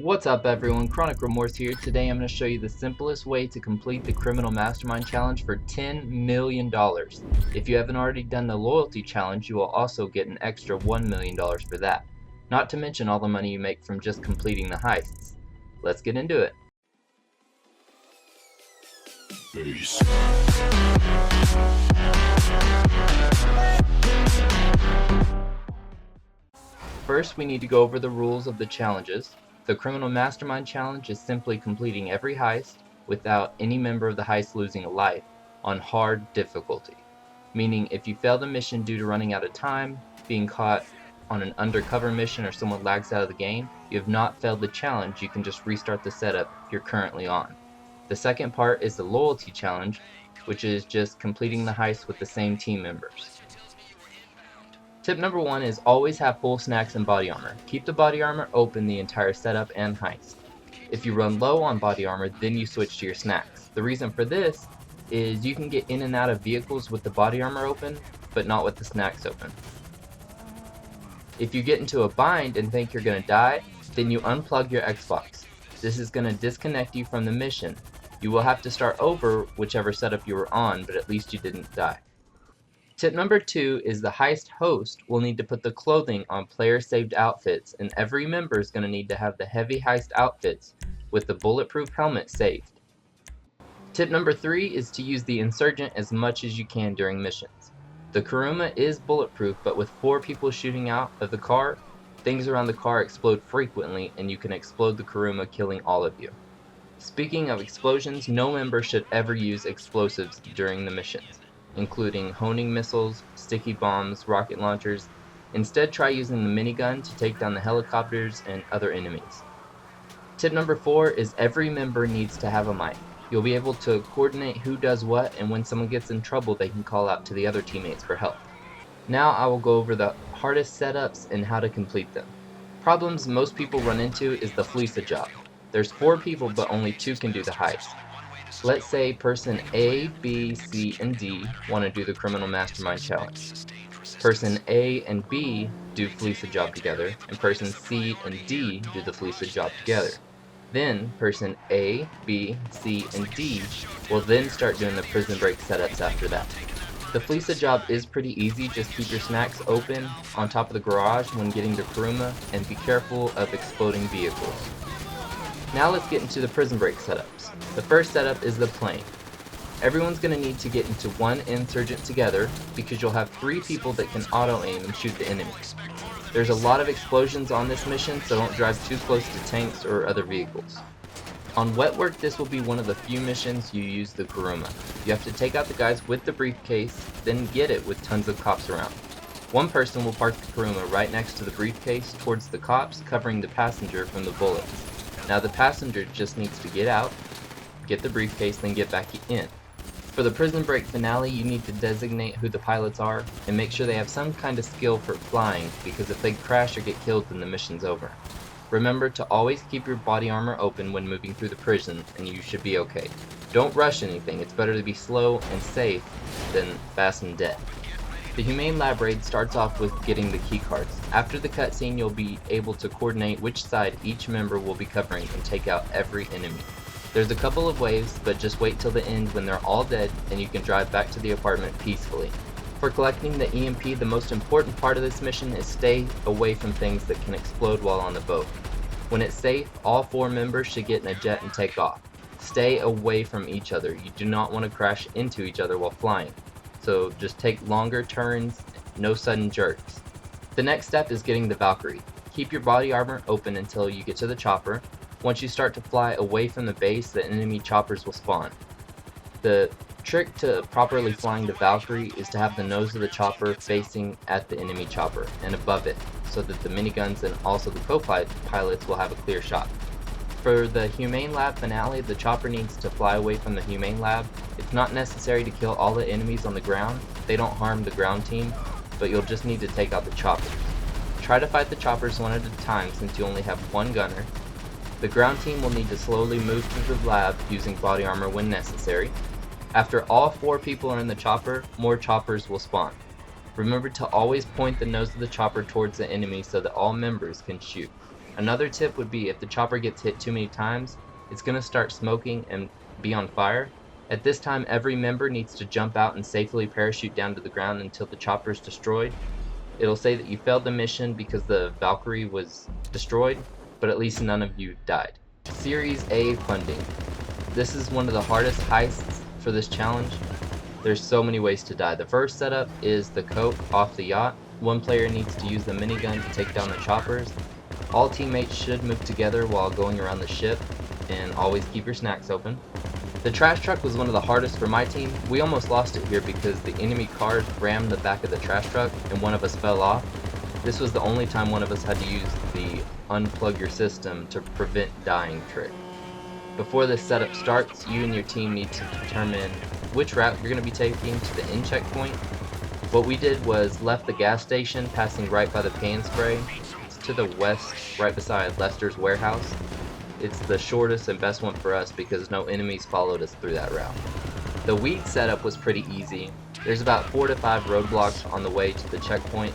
What's up everyone, Kronic Remorse here. Today I'm going to show you the simplest way to complete the Criminal Mastermind challenge for $10 million. If you haven't already done the loyalty challenge, you will also get an extra $1 million for that. Not to mention all the money you make from just completing the heists. Let's get into it. Peace. First, we need to go over the rules of the challenges. The Criminal Mastermind challenge is simply completing every heist without any member of the heist losing a life on hard difficulty. Meaning if you fail the mission due to running out of time, being caught on an undercover mission, or someone lags out of the game, you have not failed the challenge. You can just restart the setup you're currently on. The second part is the loyalty challenge, which is just completing the heist with the same team members. Tip number 1 is always have full snacks and body armor. Keep the body armor open the entire setup and heist. If you run low on body armor, then you switch to your snacks. The reason for this is you can get in and out of vehicles with the body armor open, but not with the snacks open. If you get into a bind and think you're going to die, then you unplug your Xbox. This is going to disconnect you from the mission. You will have to start over whichever setup you were on, but at least you didn't die. Tip number 2 is the heist host will need to put the clothing on player saved outfits, and every member is going to need to have the heavy heist outfits with the bulletproof helmet saved. Tip number 3 is to use the insurgent as much as you can during missions. The Kuruma is bulletproof, but with 4 people shooting out of the car, things around the car explode frequently and you can explode the Kuruma, killing all of you. Speaking of explosions, no member should ever use explosives during the missions, including honing missiles, sticky bombs, rocket launchers. Instead, try using the minigun to take down the helicopters and other enemies. Tip number 4 is every member needs to have a mic. You'll be able to coordinate who does what, and when someone gets in trouble, they can call out to the other teammates for help. Now I will go over the hardest setups and how to complete them. Problems most people run into is the Fleeca job. There's 4 people, but only 2 can do the heist. Let's say person A, B, C, and D want to do the Criminal Mastermind challenge. Person A and B do Fleeca job together, and person C and D do the Fleeca job together. Then person A, B, C, and D will then start doing the prison break setups after that. The Fleeca job is pretty easy. Just keep your snacks open on top of the garage when getting to Kuruma, and be careful of exploding vehicles. Now let's get into the prison break setups. The first setup is the plane. Everyone's going to need to get into one insurgent together, because you'll have 3 people that can auto-aim and shoot the enemies. There's a lot of explosions on this mission, so don't drive too close to tanks or other vehicles. On wet work, this will be one of the few missions you use the Kuruma. You have to take out the guys with the briefcase, then get it with tons of cops around. One person will park the Kuruma right next to the briefcase towards the cops, covering the passenger from the bullets. Now the passenger just needs to get out, get the briefcase, then get back in. For the prison break finale, you need to designate who the pilots are and make sure they have some kind of skill for flying, because if they crash or get killed, then the mission's over. Remember to always keep your body armor open when moving through the prison, and you should be okay. Don't rush anything. It's better to be slow and safe than fast and dead. The Humane Lab Raid starts off with getting the keycards. After the cutscene, you'll be able to coordinate which side each member will be covering and take out every enemy. There's a couple of waves, but just wait till the end when they're all dead and you can drive back to the apartment peacefully. For collecting the EMP, the most important part of this mission is stay away from things that can explode while on the boat. When it's safe, all 4 members should get in a jet and take off. Stay away from each other. You do not want to crash into each other while flying. So just take longer turns, no sudden jerks. The next step is getting the Valkyrie. Keep your body armor open until you get to the chopper. Once you start to fly away from the base, the enemy choppers will spawn. The trick to properly flying the Valkyrie is to have the nose of the chopper facing at the enemy chopper and above it, so that the miniguns and also the co-pilots will have a clear shot. For the Humane Lab finale, the chopper needs to fly away from the Humane Lab. It's not necessary to kill all the enemies on the ground. They don't harm the ground team, but you'll just need to take out the choppers. Try to fight the choppers one at a time, since you only have 1 gunner. The ground team will need to slowly move through the lab using body armor when necessary. After all 4 people are in the chopper, more choppers will spawn. Remember to always point the nose of the chopper towards the enemy so that all members can shoot. Another tip would be if the chopper gets hit too many times, it's going to start smoking and be on fire. At this time, every member needs to jump out and safely parachute down to the ground until the chopper is destroyed. It'll say that you failed the mission because the Valkyrie was destroyed, but at least none of you died. Series A funding. This is one of the hardest heists for this challenge. There's so many ways to die. The first setup is the coke off the yacht. One player needs to use the minigun to take down the choppers. All teammates should move together while going around the ship, and always keep your snacks open. The trash truck was one of the hardest for my team. We almost lost it here because the enemy cars rammed the back of the trash truck and one of us fell off. This was the only time one of us had to use the unplug your system to prevent dying trick. Before this setup starts, you and your team need to determine which route you're going to be taking to the end checkpoint. What we did was left the gas station, passing right by the pan spray. It's to the west, right beside Lester's warehouse. It's the shortest and best one for us because no enemies followed us through that route. The wheat setup was pretty easy. There's about 4 to 5 roadblocks on the way to the checkpoint.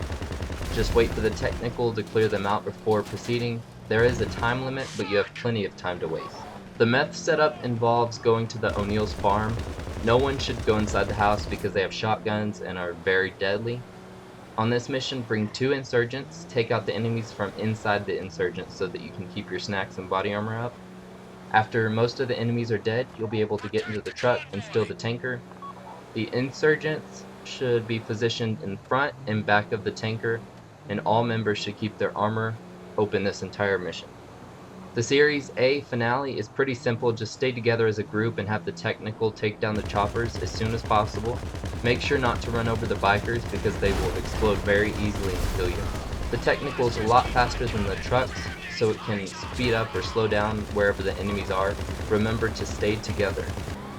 Just wait for the technical to clear them out before proceeding. There is a time limit, but you have plenty of time to waste. The meth setup involves going to the O'Neill's farm. No one should go inside the house because they have shotguns and are very deadly. On this mission, bring 2 insurgents, take out the enemies from inside the insurgents so that you can keep your snacks and body armor up. After most of the enemies are dead, you'll be able to get into the truck and steal the tanker. The insurgents should be positioned in front and back of the tanker, and all members should keep their armor open this entire mission. The Series A finale is pretty simple. Just stay together as a group and have the technical take down the choppers as soon as possible. Make sure not to run over the bikers because they will explode very easily and kill you. The technical is a lot faster than the trucks, so it can speed up or slow down wherever the enemies are. Remember to stay together.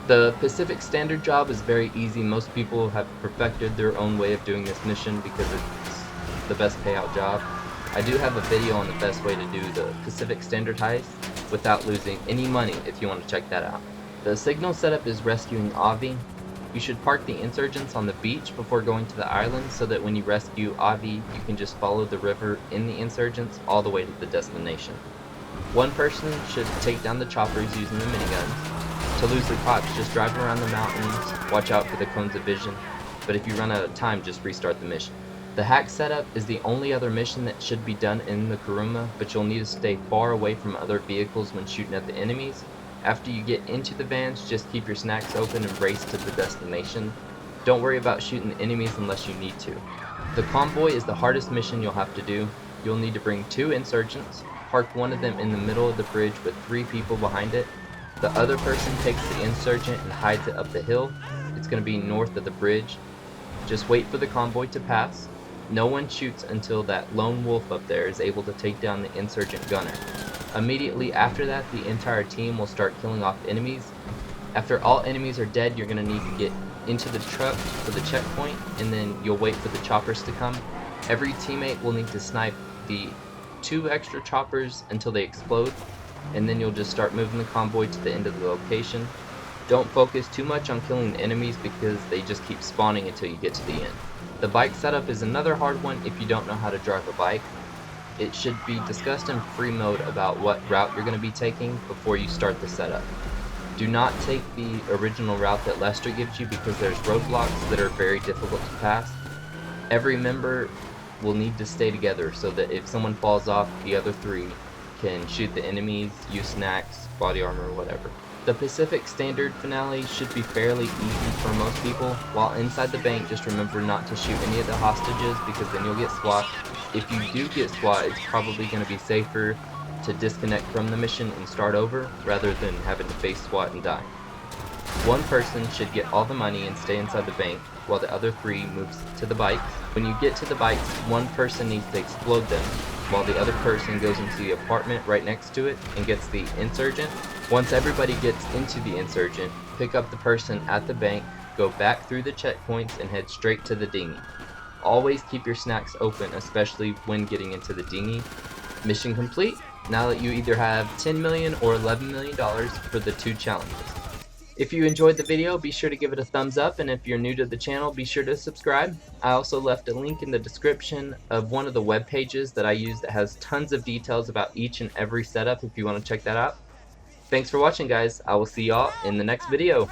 The Pacific Standard job is very easy. Most people have perfected their own way of doing this mission because it's the best payout job. I do have a video on the best way to do the Pacific Standard heist without losing any money if you want to check that out. The signal setup is rescuing Avi. You should park the insurgents on the beach before going to the island so that when you rescue Avi, you can just follow the river in the insurgents all the way to the destination. One person should take down the choppers using the miniguns. To lose the cops, just drive around the mountains, watch out for the cones of vision, but if you run out of time, just restart the mission. The hack setup is the only other mission that should be done in the Kuruma, but you'll need to stay far away from other vehicles when shooting at the enemies. After you get into the vans, just keep your snacks open and race to the destination. Don't worry about shooting the enemies unless you need to. The convoy is the hardest mission you'll have to do. You'll need to bring 2 insurgents, park one of them in the middle of the bridge with 3 people behind it. The other person takes the insurgent and hides it up the hill. It's going to be north of the bridge. Just wait for the convoy to pass. No one shoots until that lone wolf up there is able to take down the insurgent gunner. Immediately after that, the entire team will start killing off enemies. After all enemies are dead, you're going to need to get into the truck for the checkpoint, and then you'll wait for the choppers to come. Every teammate will need to snipe the 2 extra choppers until they explode, and then you'll just start moving the convoy to the end of the location. Don't focus too much on killing the enemies because they just keep spawning until you get to the end. The bike setup is another hard one if you don't know how to drive a bike. It should be discussed in free mode about what route you're going to be taking before you start the setup. Do not take the original route that Lester gives you because there's roadblocks that are very difficult to pass. Every member will need to stay together so that if someone falls off, the other 3 can shoot the enemies, use snacks, body armor, whatever. The Pacific Standard finale should be fairly easy for most people. While inside the bank, just remember not to shoot any of the hostages because then you'll get SWAT. If you do get SWAT, it's probably going to be safer to disconnect from the mission and start over rather than having to face SWAT and die. One person should get all the money and stay inside the bank while the other 3 moves to the bikes. When you get to the bikes, one person needs to explode them while the other person goes into the apartment right next to it and gets the insurgent. Once everybody gets into the insurgent, pick up the person at the bank, go back through the checkpoints, and head straight to the dinghy. Always keep your snacks open, especially when getting into the dinghy. Mission complete. Now that you either have $10 million or $11 million for the 2 challenges. If you enjoyed the video, be sure to give it a thumbs up, and if you're new to the channel, be sure to subscribe. I also left a link in the description of one of the web pages that I use that has tons of details about each and every setup if you want to check that out. Thanks for watching, guys. I will see y'all in the next video.